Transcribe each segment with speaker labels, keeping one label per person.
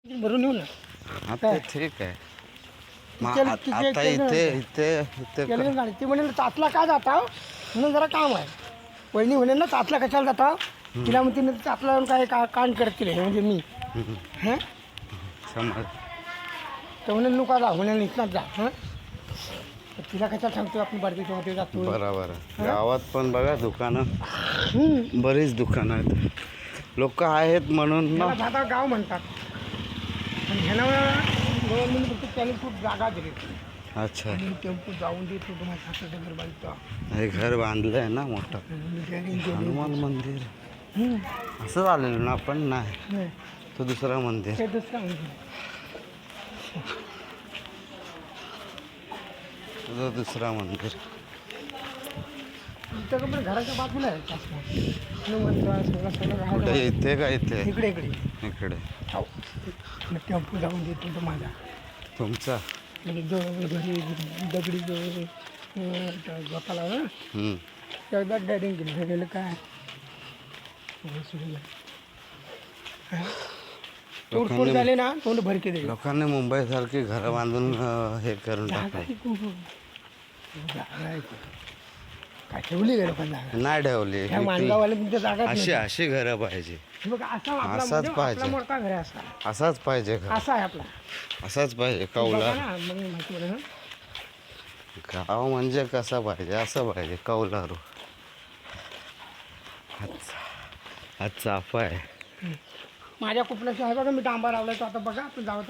Speaker 1: भरून येऊ ना.
Speaker 2: हा ते ठीक आहे. मग
Speaker 1: चल,
Speaker 2: आता इथे इथे इथे
Speaker 1: केलं गाडी ती म्हणेल चाचला का जाता म्हणून जरा काम आहे. वहिनी म्हणेल ना चाचला कशाला जाता तिला म्हणते ना चाचला जाऊन काय कान करतील म्हणजे मी हां
Speaker 2: समज.
Speaker 1: तर म्हणेल नुका जा म्हणेल इथनाच जा हां तिला कशाला सांगतो आपण बारकेच्या जातो.
Speaker 2: बरोबर आहे. गावात पण बघा दुकानं बरीच दुकानं आहेत. लोक आहेत म्हणून ना.
Speaker 1: मला दादा गाव म्हणतात आणि ह्याला गव्हर्नमेंट फक्त त्याने खूप जागा दिली.
Speaker 2: अच्छा.
Speaker 1: आणि टेम्पो जाऊन देतो तुम्हाला 7 घर बांधतो.
Speaker 2: हे घर बांधलं आहे ना मोठं हनुमान मंदिर. असं आलेलो ना आपण. नाही तो दुसरा मंदिर.
Speaker 1: ते दुसरं म्हणजे
Speaker 2: तो दुसरा मंदिर.
Speaker 1: इथं पण घराच्या बाजूला आहे सगळं सगळं
Speaker 2: कुठे इथे का इथे?
Speaker 1: इकडे इकडे
Speaker 2: इकडे.
Speaker 1: हो टेम्पो जाऊन देतो तो माझा
Speaker 2: तुमचा.
Speaker 1: म्हणजे घरी दगडी स्वतःला एकदा डायरिंग केली गेलं काय तोडफोड झाले ना तोंड भरके दे.
Speaker 2: लोकांनी मुंबईसारखी घरं बांधून हे करून टाकलं.
Speaker 1: काय ठेवली गेलं पण जागा
Speaker 2: नाही ठेवली.
Speaker 1: ह्या माणगावाला तुमच्या जागा
Speaker 2: अशी अशी घरं पाहिजे.
Speaker 1: बघा
Speaker 2: असाच पाहिजे.
Speaker 1: आपला मोठा घर आहे असा
Speaker 2: असाच पाहिजे घर.
Speaker 1: असा आहे आपला
Speaker 2: असाच पाहिजे कौला.
Speaker 1: बघा ना, मग माहिती पडेल ना.
Speaker 2: गाव म्हणजे कसा पाहिजे असं पाहिजे कौलारू. हा चाफा आहे.
Speaker 1: माझ्या कुपनाची आहे बघा मी डांबा लावलाय तो आता बघा आपण जाऊ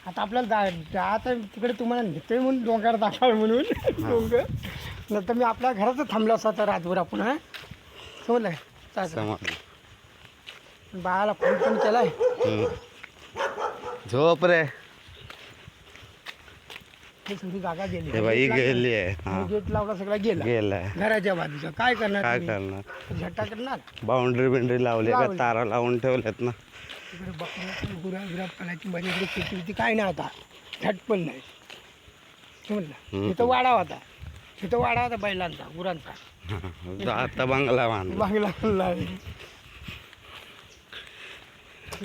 Speaker 1: आता आपल्याला आता तिकडे तुम्हाला नेतोय म्हणून डोंगर दाखवाय म्हणून डोंगर नंतर मी आपल्या घरातच थांबलो असता तर रातभर आपण हां समजलं
Speaker 2: समजलं.
Speaker 1: बाळाला फोन पण केलाय.
Speaker 2: झोप रे.
Speaker 1: हे सगळी जागा गेली.
Speaker 2: हे बाई गेली आहे.
Speaker 1: गेट लावला सगळा गेला
Speaker 2: गेलाय.
Speaker 1: घराच्या बाजूचा काय करणार
Speaker 2: काय
Speaker 1: तुम्ही?
Speaker 2: करणार.
Speaker 1: झट्टा करणार
Speaker 2: बाउंड्री बिंड्री लावली का तारा लावून ठेवल्यात ना.
Speaker 1: तिकडे बकऱ्याची गुरा पाण्याची माझ्याकडे शेती होती काय नाही आता झट पण नाही समजलं. इथं वाडा होता तिथं वाडा होता बैलांचा गुरांचा.
Speaker 2: आता बंगला बांधला.
Speaker 1: बांगला बांधला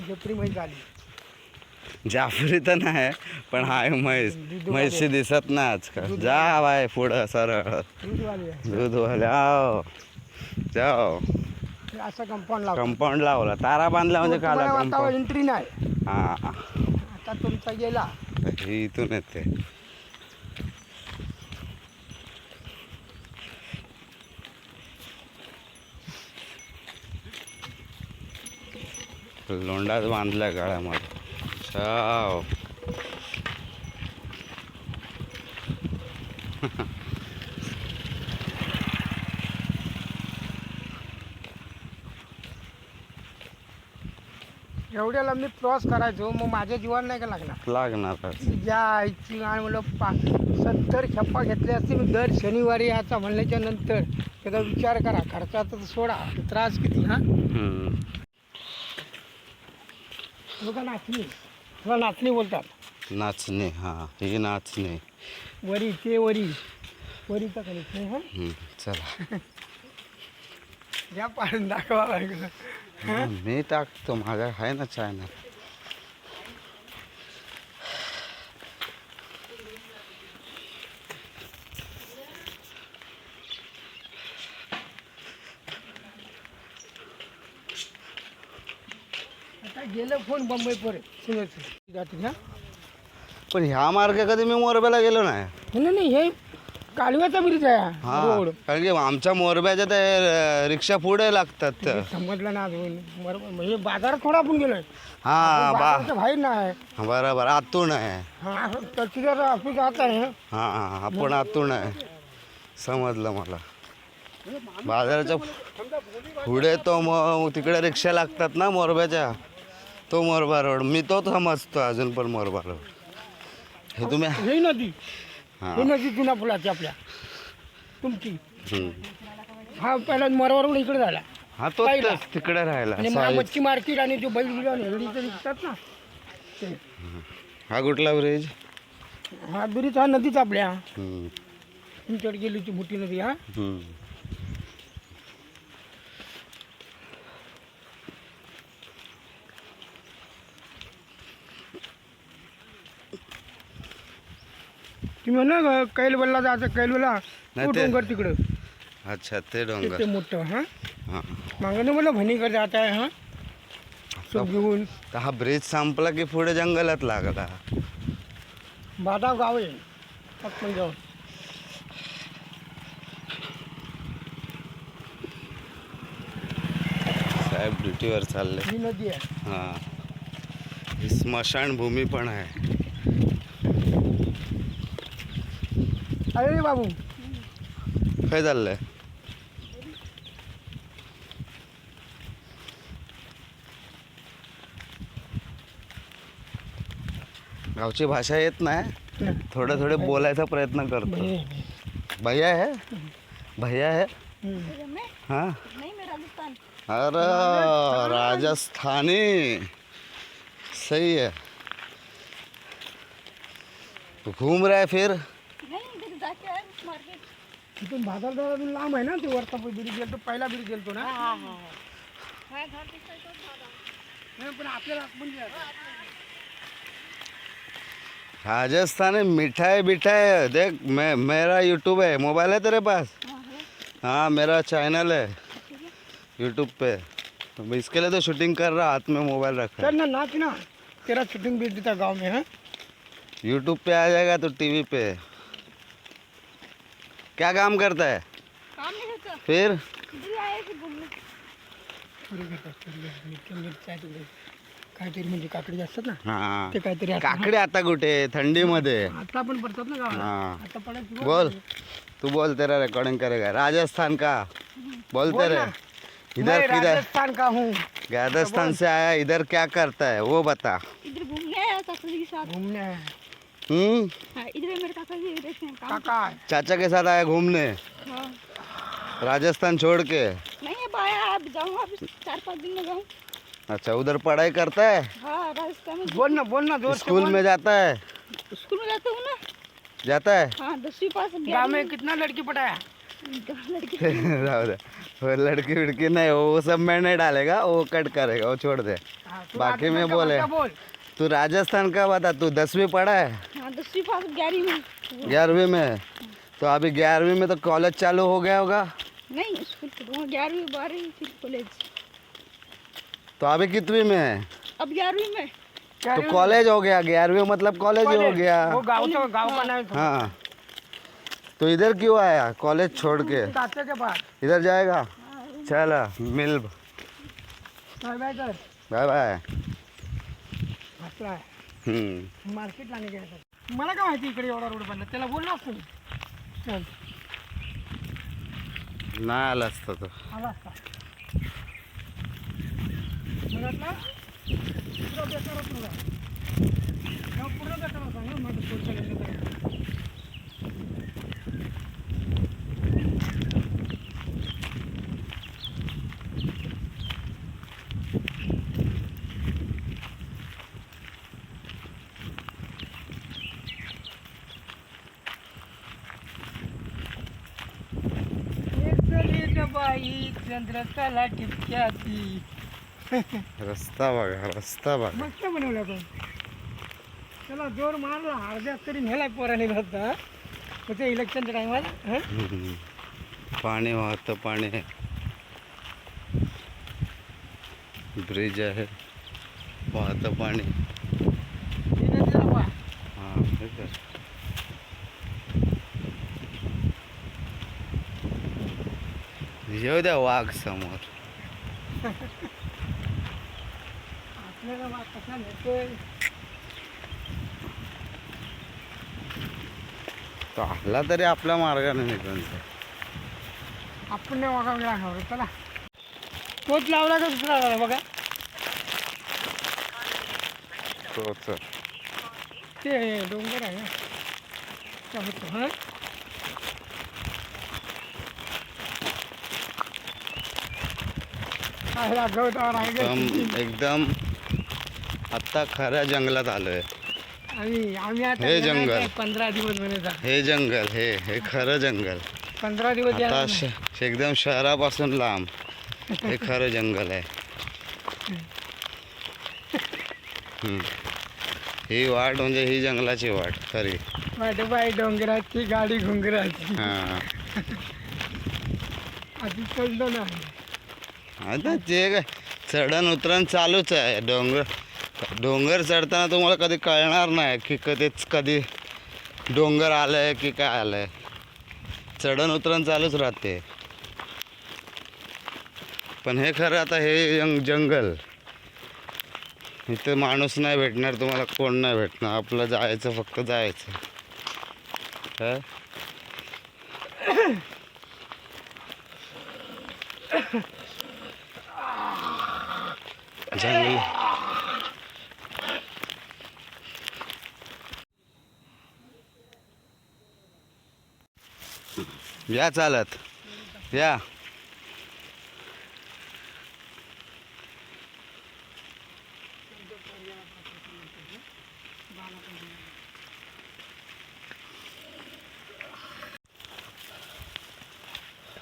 Speaker 1: जत्री म्हैस झाली.
Speaker 2: जाफरी तर नाही पण हाय म्हैस. म्हैशी दिसत नाही आजकाल. जा बाय पुढं सरळ
Speaker 1: दूधवाली आहे.
Speaker 2: दूधवाले आओ जाओ.
Speaker 1: हे असं कंपाऊंड लावलं
Speaker 2: कंपाऊंड लावला तारा बांधला म्हणजे काला
Speaker 1: आता
Speaker 2: कंपाऊंड.
Speaker 1: एंट्री नाही.
Speaker 2: हा
Speaker 1: आता तुमचा गेला
Speaker 2: ही इथून येते. लोंडाच बांधलाय गाळ्यामध्ये. चाव.
Speaker 1: एवढ्याला मी क्रॉस करायचो मग माझ्या जीवाला नाही का लागणार
Speaker 2: लागणारच.
Speaker 1: ज्या आईची आणि म्हणलं 70 खेप्पा घेतल्या असतील दर शनिवारी याचा म्हणल्याच्या नंतर त्याचा विचार करा खर्चाचा तर सोडा त्रास किती. हां बघा नाचणी तुला नाचणी बोलतात.
Speaker 2: नाचणे. हा ही नाचणे.
Speaker 1: वरी ते वरीचा कणिक नाही. हां
Speaker 2: चला
Speaker 1: ज्या पाडून दाखवा लागलं.
Speaker 2: मी टाकतो माझ्या आहे ना चॅनल.
Speaker 1: आता गेलं फोन बंबई परत जाते ना.
Speaker 2: पण ह्या मार्गे कधी मी मोरब्याला गेलो नाही.
Speaker 1: नाही हे कालव्याचा ब्रिज आहे
Speaker 2: हा
Speaker 1: रोड.
Speaker 2: कारण की आमच्या मोरब्याच्या ते रिक्षा पुढे लागतात.
Speaker 1: समजलं ना अजून बरोबर म्हणजे बाजारात थोडा आपण गेलोय.
Speaker 2: हा
Speaker 1: बाजाराच्या बाहेर नाही.
Speaker 2: बरोबर आतून आहे.
Speaker 1: हा तहसीलदार ऑफिस आत आहे.
Speaker 2: हा आपण आतून आहे. समजलं मला. बाजाराच्या पुढे तो मग तिकडे रिक्षा लागतात ना मोरब्याच्या. तो मोरबा रोड मी तो समजतो अजून पण मोरबा रोड. हे तुम्ही
Speaker 1: ही नदी
Speaker 2: हां
Speaker 1: ही नदी जुना पुलाची आपल्या तुमची. हा पहिला मरवर इकडे झाला.
Speaker 2: हा तो
Speaker 1: पहिला.
Speaker 2: तिकडे राहिला.
Speaker 1: आणि मला मच्छी मार्केट आणि जो बैल हेडीचं दिसतात ना ते.
Speaker 2: हा कुठला ब्रिज.
Speaker 1: हा ब्रिज हा नदीच आपल्या तुमच्याकडे गेली ती मोठी नदी. हा तुम्ही म्हणा कैलवलला जायचं कैलवला
Speaker 2: नाही
Speaker 1: तो
Speaker 2: ते-
Speaker 1: डोंगर तिकडं
Speaker 2: अच्छा ते
Speaker 1: ते
Speaker 2: डोंगर
Speaker 1: मोठं हां
Speaker 2: हां
Speaker 1: मागं म्हणलं भणीकडे जात आहे हां सब घेऊन
Speaker 2: तर हा ब्रिज संपला की पुढे जंगलात लागला
Speaker 1: बादाव गाव आहे पटकन जाऊन
Speaker 2: साहेब ड्युटीवर चालले
Speaker 1: ही नदी आहे
Speaker 2: हां ही स्मशानभूमी पण आहे
Speaker 1: अरे रे बाबू
Speaker 2: काय चाललंय गावची भाषा येत नाही थोडं थोडं बोलायचा प्रयत्न करतो भैया है भैया है हाँ
Speaker 3: नहीं मैं राजस्थान
Speaker 2: अरे राजस्थानी सही है तो घूम रहा है फिर
Speaker 3: नहीं इधर जाके आए मार्केट
Speaker 1: तिथून बाजारदारातून लांब आहे ना ते वरता ब्रिज गेलतो पहिला ब्रिज गेलतो ना
Speaker 3: मैं घर दिखाई तो
Speaker 1: नाही, पण आपल्याला म्हणजे
Speaker 2: राजस्थानी मिठाई बिठाई देख मेरा यूट्यूब है मोबाइल है तेरे पास हाँ मेरा चैनल है यूट्यूब पे तो मैं इसके लिए तो शूटिंग कर रहा हाथ में मोबाइल रखा
Speaker 1: चल ना नाच ना तेरा शूटिंग भेज देता गाँव में हाँ
Speaker 2: यूट्यूब पे आ जाएगा तो टीवी पे क्या काम करता है
Speaker 3: काम नहीं करता
Speaker 2: फिर
Speaker 3: इधर आए थे घूमने
Speaker 1: काहीतरी म्हणजे काकडी असतात ना
Speaker 2: हाँ
Speaker 1: ते काहीतरी असतं.
Speaker 2: काकडी आता कुठे थंडीमध्ये
Speaker 1: आता पण पडतात ना गावाला
Speaker 2: हाँ
Speaker 1: आता पडायची
Speaker 2: बोल तू बोल तेरा रिकॉर्डिंग करेगा राजस्थान का बोलते
Speaker 1: बोल
Speaker 2: रहे
Speaker 1: ना.
Speaker 2: इधर
Speaker 1: मैं
Speaker 2: किधर
Speaker 1: राजस्थान का हूँ
Speaker 2: राजस्थान से आया इधर क्या करता है वो बता
Speaker 3: इधर घूमने आया काका जी के साथ
Speaker 1: घूमने आया.
Speaker 3: हाँ इधर मेरे काका जी रहते हैं काम
Speaker 1: काका
Speaker 2: चाचा के साथ आया घूमने
Speaker 3: हाँ
Speaker 2: राजस्थान छोड़ के
Speaker 3: नहीं अब आया अब जाऊँगा अभी 4-5 दिन में जाऊँ
Speaker 2: अच्छा उधर पढ़ाई करता है
Speaker 3: हाँ राजस्थान में
Speaker 1: बोल ना जोर से
Speaker 2: स्कूल
Speaker 1: बोल.
Speaker 2: में जाता है
Speaker 3: स्कूल में जाता हूँ ना
Speaker 2: जाता है
Speaker 3: हाँ 10वीं पास
Speaker 1: गाँव में कितना लड़की पटाया
Speaker 3: लड़की
Speaker 2: राहू दे वो लड़की विड़की नहीं वो सब मैं नहीं डालेगा वो कट करेगा वो छोड़ दे
Speaker 1: हाँ, तू
Speaker 2: बाकी में
Speaker 1: राजस्थान का
Speaker 2: बोले
Speaker 1: भाषा बोल
Speaker 2: तू राजस्थान का बता तू 10वीं पढ़ा है
Speaker 3: हाँ 10वीं पास 11वीं में
Speaker 2: 11वीं में तो अभी 11वीं में तो कॉलेज चालू हो गया होगा
Speaker 3: नहीं स्कूल पढ़ूँगा 11वीं 12वीं फिर कॉलेज
Speaker 2: तो अभी कितवीं में है
Speaker 3: अब 11वीं में
Speaker 1: क्या
Speaker 2: तो
Speaker 1: रे?
Speaker 2: कॉलेज हो गया 11वीं मतलब कॉलेज ही हो गया
Speaker 1: वो गाँव का नाम था.
Speaker 2: हाँ तो इधर क्यों आया कॉलेज छोड़ के
Speaker 1: चाचा के पास
Speaker 2: इधर जाएगा चला मिल
Speaker 1: बाय बाय कर
Speaker 2: बाय बाय
Speaker 1: हसला आहे
Speaker 2: हम्म.
Speaker 1: मार्केटला नाही गेला मला काय माहिती इकडे एवढा रोड बनला त्याला बोललो असतो मी. चल
Speaker 2: नाही आला असता तो
Speaker 1: आला असता म्हणत पुढं बेकारच नव्हता पुढं बेकार होता ना माझं पुढचं गेलं तर. एक बाई चंद्रकला टिपक्याची
Speaker 2: रस्ता बघा रस्ता बघा
Speaker 1: मस्त बनवला पण त्याला जोर मारला अर्ध्यात तरी नेला पोराने होता होते इलेक्शनच्या टायमाला
Speaker 2: हम्म. पाणी वाहतं पाणी आहे ब्रिज आहे वाहतं पाणी हां हे कर येऊ द्या वाघ समोर
Speaker 1: आपल्याला वाट कसा नेतोय
Speaker 2: तो आला तरी आपल्या मार्गाने निघून जाईल.
Speaker 1: आपण नाही वागा वेगळा खाऊ चला तोच लावला का दुसरा लावला बघा
Speaker 2: तोच
Speaker 1: ते डोंगर आहे ना त्या होतो हां काय राघवतावर आहे
Speaker 2: एकदम
Speaker 1: का?
Speaker 2: एकदम आत्ता खऱ्या जंगलात आलोय
Speaker 1: आम्ही आता
Speaker 2: हे
Speaker 1: येणार
Speaker 2: जंगल.
Speaker 1: आहे 15 दिवस म्हणायचा
Speaker 2: हे जंगल हे खरं जंगल
Speaker 1: 15 दिवस
Speaker 2: आता
Speaker 1: येणार नाही.
Speaker 2: एकदम शहरापासून लांब हे खरं जंगल आहे हम्म. ही वाट म्हणजे ही जंगलाची वाट खरी
Speaker 1: वाटबाई डोंगराची गाडी घुंगराची
Speaker 2: हां
Speaker 1: आधी चढलो ना
Speaker 2: आता ते काय चढण उतरण चालूच आहे. डोंगर चढताना तुम्हाला कधी कळणार नाही की कधीच कधी डोंगर आलंय की काय आलंय. चढण उतरण चालूच राहते. पण हे खरं आता हे जंगल, इथं माणूस नाही भेटणार तुम्हाला, कोण नाही भेटणार. आपलं जायचं, फक्त जायचं. हा जंगल या चालत या.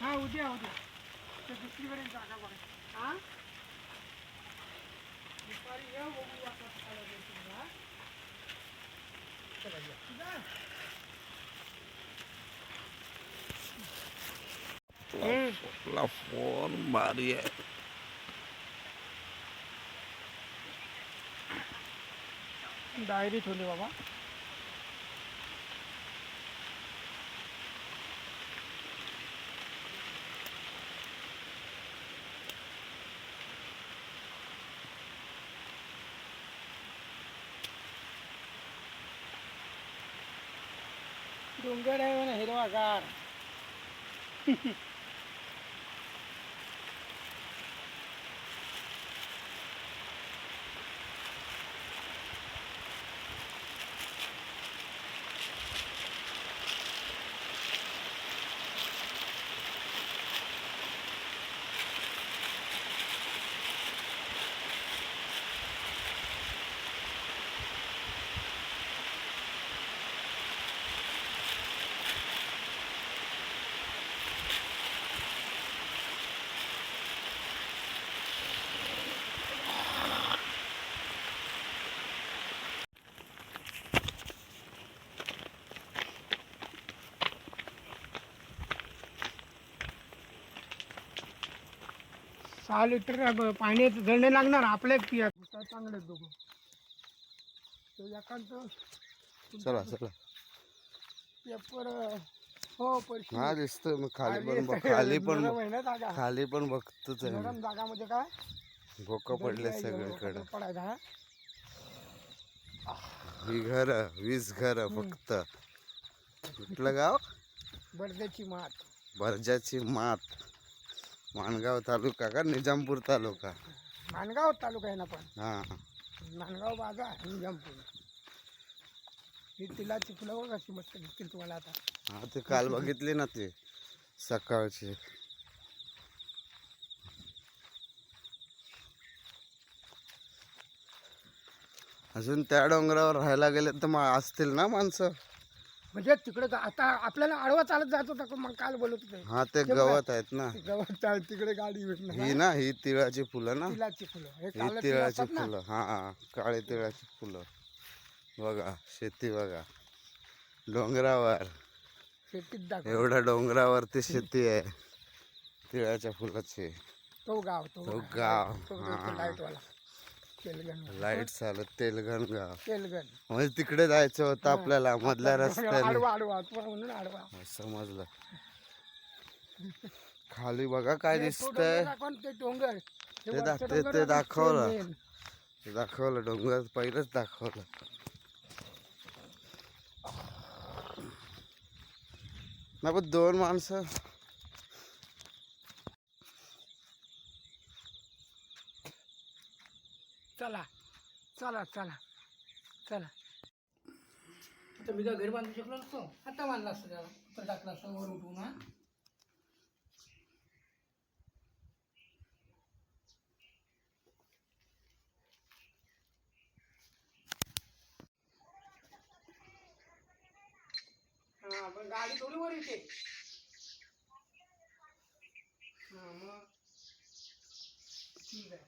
Speaker 1: हा उद्या ते दुसरीकडे जागा बघा. हा दुपारी या बघू आता काय होतं हा. चला या.
Speaker 2: फोन भारी आहे.
Speaker 1: डायरी ठेवली बाबा. डोंगर आहे म्हणा हिरवागार. सहा लिटर पाणी जळणे लागणार आपल्याच पिया चांगले दोघं. तो एकांत
Speaker 2: चला चला.
Speaker 1: पेपर हो पैसे
Speaker 2: हा दिसतोय. मग खाली पण खाली पण बघतोच आहे.
Speaker 1: नरम जागा म्हणजे काय
Speaker 2: भोकं पडले सगळीकडे.
Speaker 1: पडायचा हा.
Speaker 2: ही घर 20 घर फक्त. कुठलं गाव?
Speaker 1: बर्द्याची मात.
Speaker 2: बर्जाची मात. माणगाव तालुका का निजामपूर तालुका?
Speaker 1: माणगाव तालुका आहे ना पण.
Speaker 2: हा
Speaker 1: माणगाव बाजार निजामपूर. ही तिलाची फुलं बघ कशी मस्त दिसतील तुम्हाला आता.
Speaker 2: हा ते काल बघितली ना ते सकाळची. अजून त्या डोंगरावर राहायला गेले तर मग असतील ना माणसं.
Speaker 1: म्हणजे तिकडे आता आपल्याला आडवा चालत जात होता मग काल बोलत होते.
Speaker 2: हा ते गवत आहेत ना.
Speaker 1: गवत चाल तिकडे गाडी भेटणार.
Speaker 2: ही ना ही तिळाची फुलं ना.
Speaker 1: तिलाची फुलं हे
Speaker 2: ही
Speaker 1: काळं तिळ
Speaker 2: तिळाची
Speaker 1: असतात ना.
Speaker 2: फुलं. हा काळी तिळाची फुलं. बघा शेती बघा डोंगरावर.
Speaker 1: शेतीत दाखव
Speaker 2: एवढ्या डोंगरावरती शेती आहे तिळाच्या फुलाची.
Speaker 1: तो गाव
Speaker 2: तो गाव.
Speaker 1: लाईट वाला तेलगण.
Speaker 2: लाईट चालत तेलगण गाव.
Speaker 1: तेलगण
Speaker 2: म्हणजे तिकडे जायचं होतं आपल्याला मधल्या रस्त्याने.
Speaker 1: आडवा आडवा तुम्हाला म्हणून आडवा.
Speaker 2: समजलं. खाली बघा काय
Speaker 1: ते
Speaker 2: दिसतंय.
Speaker 1: ते डोंगर
Speaker 2: ते दाखवलं. ते दाखवलं डोंगर पहिलंच दाखवलं. ना पण 2 माणसं.
Speaker 1: चला चला चला चला. आता मी घर बांधू शकलो नसतो. आता बांधला असतं त्याला. तर टाकला असतं वर उठून. हा हा पण गाडी थोडी वर येते. हा मग ठीक आहे.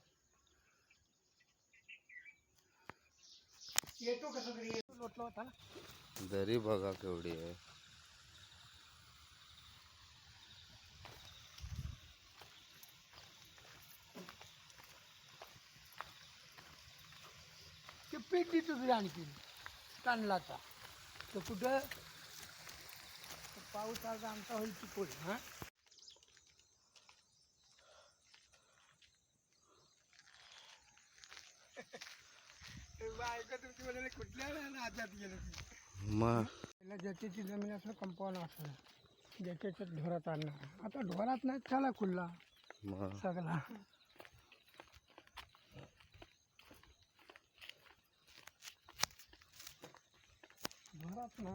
Speaker 1: येतो कसं तरी. येतो लोटला होता ना.
Speaker 2: दरी बघा केवढी आहे.
Speaker 1: ते पीक देतो तुझ्या आणखी तांदळाचा तर कुठं पाऊस आला आमचा होईल चिकोड हां बायका तुमची म्हणाले कुठल्या आजात गेलं
Speaker 2: मग
Speaker 1: पहिला ज्याची जमीन असं कंपाऊंड असं ज्याच्या ढोरात आणणार आता ढोरात नाही चला खुल्ला
Speaker 2: मग
Speaker 1: सगळा ढोरात ना